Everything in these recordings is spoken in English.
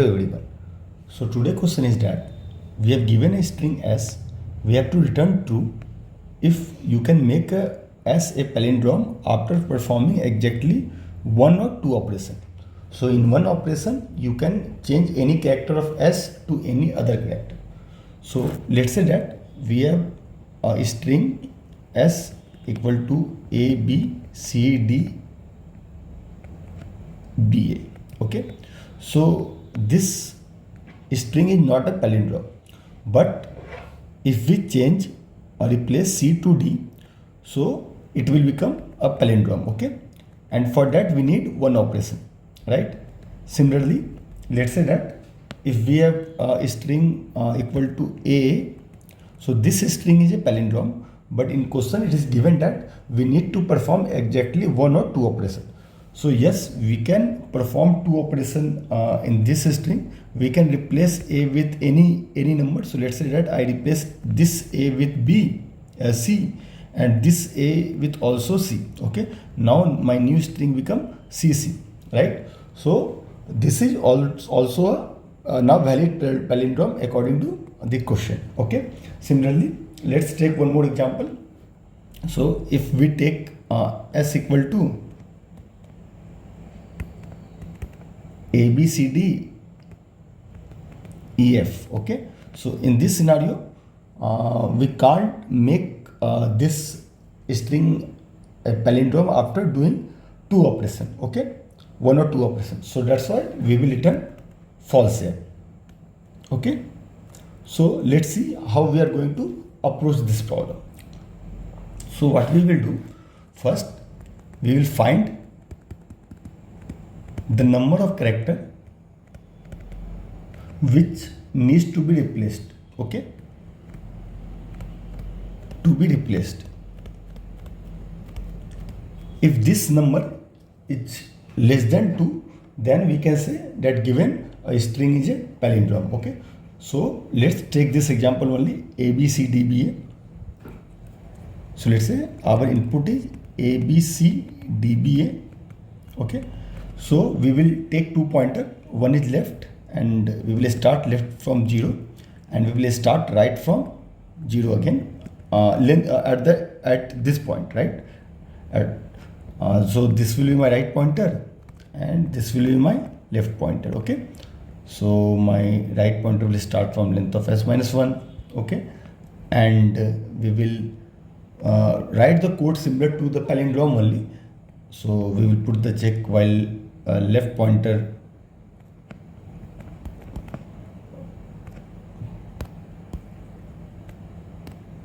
Hello everyone. So today question is that we have given a string s, we have to return true if you can make a s a palindrome after performing exactly one or two operations. So in one operation you can change any character of s to any other character. So let's say that we have a string s equal to a b c d b a. Okay, so this string is not a palindrome, but if we change or replace C to D, so it will become a palindrome. Okay, and for that we need one operation, right? Similarly, let's say that if we have a string equal to A, so this string is a palindrome, but in question it is given that we need to perform exactly one or two operations. So yes, we can perform two operations in this string. We can replace a with any number. So let's say that I replace this a with b, c, and this a with also c. Okay. Now my new string become cc, right? So this is also a now valid palindrome according to the question. Okay. Similarly, let's take one more example. So if we take s equal to A, B, C, D, E, F. Okay. So in this scenario, we can't make this string a palindrome after doing two operations. Okay, one or two operations. So that's why we will return false here. Okay. So let's see how we are going to approach this problem. So what we will do first, we will find the number of character which needs to be replaced. Okay, to be replaced. If this number is less than 2, then we can say that given a string is a palindrome. Okay, so let's take this example only, a b c d b a. So let's say our input is a b c d b a. Okay, so we will take two pointer, one is left and we will start left from 0 and we will start right from 0 again at this point, right? So this will be my right pointer and this will be my left pointer. Okay, so my right pointer will start from length of s minus 1. Okay, and we will write the code similar to the palindrome only. So we will put the check while left pointer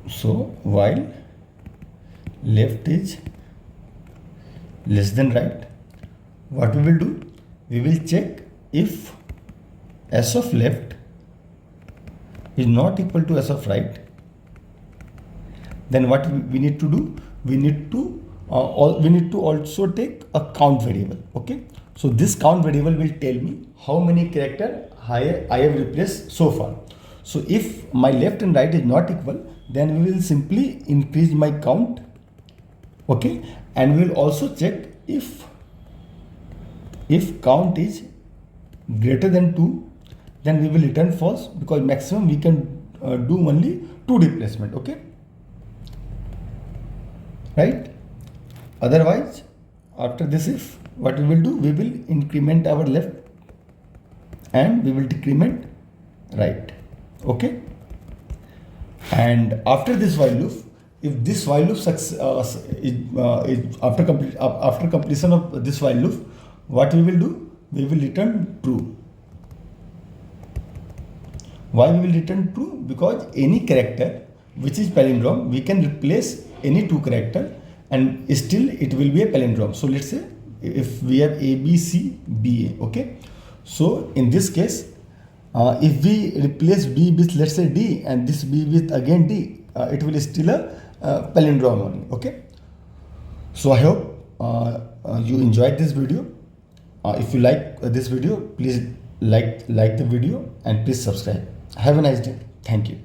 so while left is less than right, what we will do, we will check if s of left is not equal to s of right, then what we need to do, we need to also take a count variable. Okay, so this count variable will tell me how many character I have replaced so far. So if my left and right is not equal, then we will simply increase my count. Okay, and we will also check if count is greater than 2, then we will return false, because maximum we can do only 2 replacement. Okay, right? Otherwise, after this if, what we will do, we will increment our left and we will decrement right. Okay, and after this while loop, if this while loop after completion of this while loop, what we will do, we will return true. Why we will return true? Because any character which is palindrome, we can replace any two character and still it will be a palindrome. So let's say if we have a b c b a. Okay, so in this case, if we replace b with, let's say, d, and this b with again d, it will still a palindrome only. Okay, so I hope you enjoyed this video. If you like this video, please like the video and please subscribe. Have a nice day. Thank you.